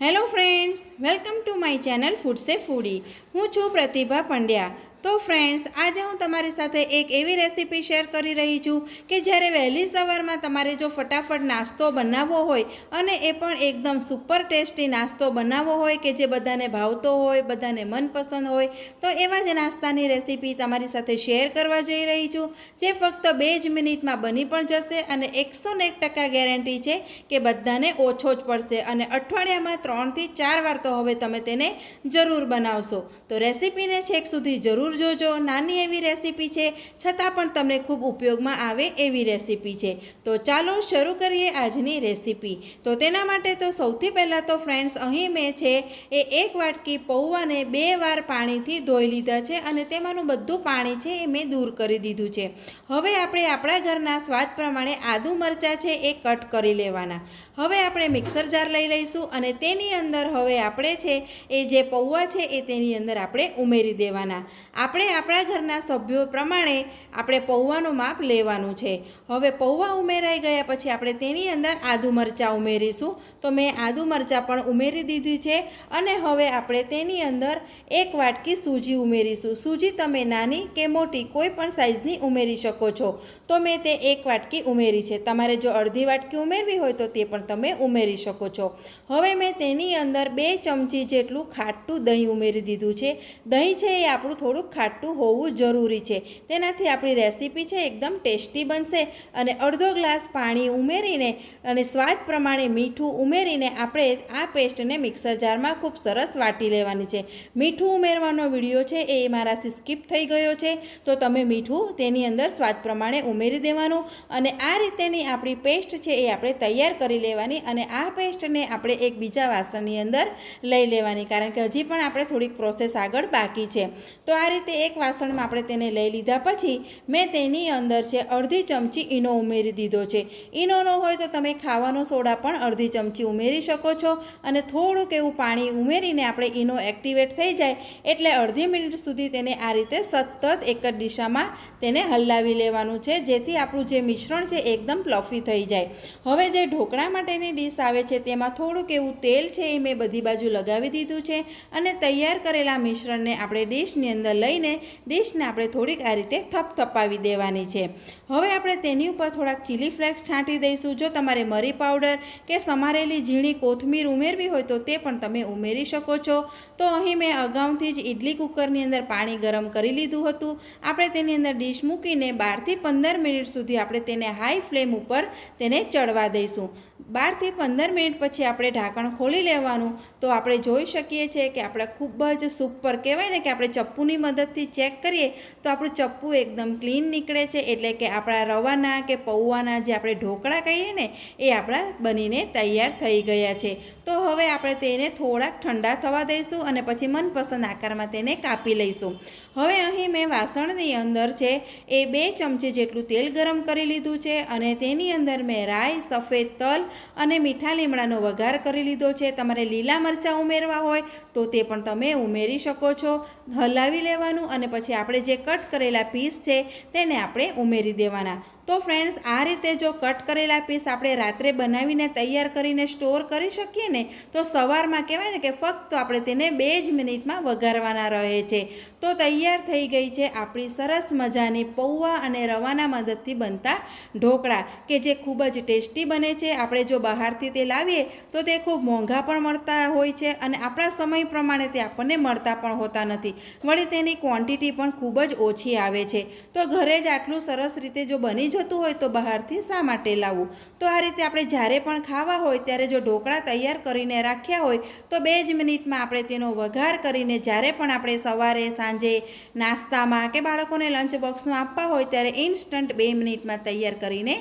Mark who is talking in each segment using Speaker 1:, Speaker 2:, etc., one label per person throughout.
Speaker 1: Hello friends, welcome to my channel food સે ફૂડી। હું છું પ્રતિભા પંડ્યા। તો ફ્રેન્ડ્સ, આજે હું તમારી સાથે એક એવી રેસીપી શેર કરી રહી છું કે જ્યારે વહેલી સવારમાં તમારે જો ફટાફટ નાસ્તો બનાવવો હોય અને એ પણ એકદમ સુપર ટેસ્ટી નાસ્તો બનાવવો હોય કે જે બધાને ભાવતો હોય, બધાને મનપસંદ હોય, તો એવા જ નાસ્તાની રેસીપી તમારી સાથે શેર કરવા જઈ રહી છું, જે ફક્ત 2 જ મિનિટમાં બની પણ જશે અને 101% ગેરંટી છે કે બધાને ઓછો જ પડશે અને અઠવાડિયામાં 3 થી 4 વાર તો હવે તમે તેને જરૂર બનાવશો। તો રેસીપીને છેક સુધી જરૂર જોજો। નાની એવી રેસીપી છે, છતાં પણ તમને ખૂબ ઉપયોગમાં આવે એવી રેસીપી છે। તો ચાલો શરૂ કરીએ આજની રેસીપી। તો તેના માટે તો સૌથી પહેલાં તો ફ્રેન્ડ્સ, અહીં મેં છે એ 1 વાટકી પૌવાને 2 વાર પાણીથી ધોઈ લીધા છે અને તેમાંનું બધું પાણી છે એ મેં દૂર કરી દીધું છે। હવે આપણે આપણા ઘરના સ્વાદ પ્રમાણે આદુ મરચાં છે એ કટ કરી લેવાના। હવે આપણે મિક્સર જાર લઈ લઈશું અને તેની અંદર હવે આપણે છે એ જે પૌવા છે એ તેની અંદર આપણે ઉમેરી દેવાના। આપણે આપણા ઘરના સભ્યો પ્રમાણે આપણે પૌવાનું માપ લેવાનું છે। હવે પૌવા ઉમેરાઈ ગયા પછી આપણે તેની અંદર આદુ મરચાં ઉમેરીશું। તો મેં આદુ મરચાં પણ ઉમેરી દીધી છે અને હવે આપણે તેની અંદર 1 વાટકી સૂજી ઉમેરીશું। સૂજી તમે નાની કે મોટી કોઈ પણ સાઇઝની ઉમેરી શકો છો। તો મેં તે 1 વાટકી ઉમેરી છે। તમારે જો અડધી વાટકી ઉમેરવી હોય તો તે પણ તમે ઉમેરી શકો છો। હવે મેં તેની અંદર 2 ચમચી જેટલું ખાટું દહીં ઉમેરી દીધું છે। દહીં છે એ આપણું થોડુંક ખાટું હોવું જરૂરી છે, તેનાથી આપણી રેસીપી છે એકદમ ટેસ્ટી બનશે। અને અડધો ગ્લાસ પાણી ઉમેરીને અને સ્વાદ પ્રમાણે મીઠું ઉમેરીને આપણે આ પેસ્ટને મિક્સર જારમાં ખૂબ સરસ વાટી લેવાની છે। મીઠું ઉમેરવાનો વિડીયો છે એ મારાથી સ્કીપ થઈ ગયો છે, તો તમે મીઠું તેની અંદર સ્વાદ પ્રમાણે ઉમેરી દેવાનું અને આ રીતેની આપણી પેસ્ટ છે એ આપણે તૈયાર કરી લેવાની અને આ પેસ્ટને આપણે એક બીજા વાસણની અંદર લઈ લેવાની, કારણ કે હજી પણ આપણે થોડીક પ્રોસેસ આગળ બાકી છે। તો આ રીતે એક વાસણમાં આપણે તેને લઈ લીધા પછી મેં તેની અંદર છે અડધી ચમચી ઈનો ઉમેરી દીધો છે। ઈનો ન હોય તો તમે ખાવાનો સોડા પણ અડધી ચમચી ઉમેરી શકો છો અને થોડુંક એવું પાણી ઉમેરીને આપણે ઈનો એક્ટિવેટ થઈ જાય એટલે અડધી મિનિટ સુધી તેને આ રીતે સતત એક જ દિશામાં તેને હલાવી લેવાનું છે, જેથી આપણું જે મિશ્રણ છે એકદમ ફ્લફી થઈ જાય। હવે જે ઢોકળા માટેની ડીશ આવે છે તેમાં થોડુંક એવું તેલ છે એ મેં બધી બાજુ લગાવી દીધું છે અને તૈયાર કરેલા મિશ્રણને આપણે ડીશની અંદર લઈને ડીશને આપણે થોડીક આ રીતે થપથપાવી દેવાની છે। હવે આપણે તેની ઉપર થોડાક ચીલી ફ્લેક્સ છાંટી દઈશું। જો તમારે મરી પાવડર કે સમારેલી ઝીણી કોથમીર ઉમેરવી હોય તો તે પણ તમે ઉમેરી શકો છો। તો અહીં મેં અગાઉથી જ ઇડલી કુકરની અંદર પાણી ગરમ કરી લીધું હતું। આપણે તેની અંદર ડીશ મૂકીને 12 થી 15 મિનિટ સુધી આપણે તેને હાઈ ફ્લેમ ઉપર તેને ચડવા દઈશું। 12 થી 15 મિનિટ પછી આપણે ઢાંકણ ખોલી લેવાનું, તો આપણે જોઈ શકીએ છીએ કે આપણે ખૂબ જ સુપર કહેવાય ને કે આપણે ચપ્પુની મદદથી ચેક કરીએ તો આપણું ચપ્પુ એકદમ ક્લીન નીકળે છે, એટલે કે આપણા રવાના કે પૌવાના જે આપણે ઢોકળા કહીએ ને એ આપણા બનીને તૈયાર થઈ ગયા છે। તો હવે આપણે તેને થોડાક ઠંડા થવા દઈશું અને પછી મનપસંદ આકારમાં તેને કાપી લઈશું। હવે અહીં મેં વાસણની અંદર છે એ 2 ચમચી જેટલું તેલ ગરમ કરી લીધું છે અને તેની અંદર મેં રાઈ, સફેદ તલ અને મીઠા લીમડાનો વઘાર કરી લીધો છે। તમારે લીલા મરચાં ઉમેરવા હોય તો તે પણ તમે ઉમેરી શકો છો। હલાવી લેવાનું અને પછી આપણે જે કટ કરેલા પીસ છે તેને આપણે ઉમેરી દેવાના। તો ફ્રેન્ડ્સ, આ રીતે જો કટ કરેલા પીસ આપણે રાત્રે બનાવીને તૈયાર કરીને સ્ટોર કરી શકીએ ને તો સવારમાં કહેવાય ને કે ફક્ત આપણે તેને 2 જ મિનિટમાં વઘારવાના રહે છે। તો તૈયાર થઈ ગઈ છે આપણી સરસ મજાની પૌવા અને રવાના મદદથી બનતા ઢોકળા, કે જે ખૂબ જ ટેસ્ટી બને છે। આપણે જો બહારથી તે લાવીએ તો તે ખૂબ મોંઘા પણ મળતા હોય છે અને આપણા સમય પ્રમાણે તે આપણને મળતા પણ હોતા નથી, વળી તેની ક્વોન્ટિટી પણ ખૂબ જ ઓછી આવે છે। તો ઘરે જ આટલું સરસ રીતે જો બની જતું હોય તો બહારથી શા માટે લાવવું? તો આ રીતે આપણે જ્યારે પણ ખાવા હોય ત્યારે જો ઢોકળા તૈયાર કરીને રાખ્યા હોય તો 2 જ મિનિટમાં આપણે તેનો વઘાર કરીને જ્યારે પણ આપણે સવારે, સાંજે નાસ્તામાં કે બાળકોને લંચ બોક્સમાં આપવા હોય ત્યારે ઇન્સ્ટન્ટ 2 મિનિટમાં તૈયાર કરીને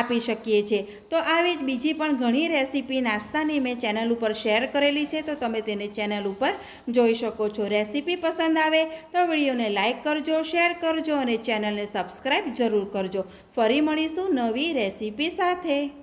Speaker 1: આપી શકીએ છીએ। તો આવી જ બીજી પણ ઘણી રેસીપી નાસ્તાની મેં ચેનલ ઉપર શેર કરેલી છે, તો તમે તેને ચેનલ ઉપર જોઈ શકો છો। રેસીપી પસંદ આવે તો વિડીયોને લાઇક કરજો, શેર કરજો અને ચેનલને સબસ્ક્રાઈબ જરૂર કરજો। ફરી મળીશું નવી રેસીપી સાથે।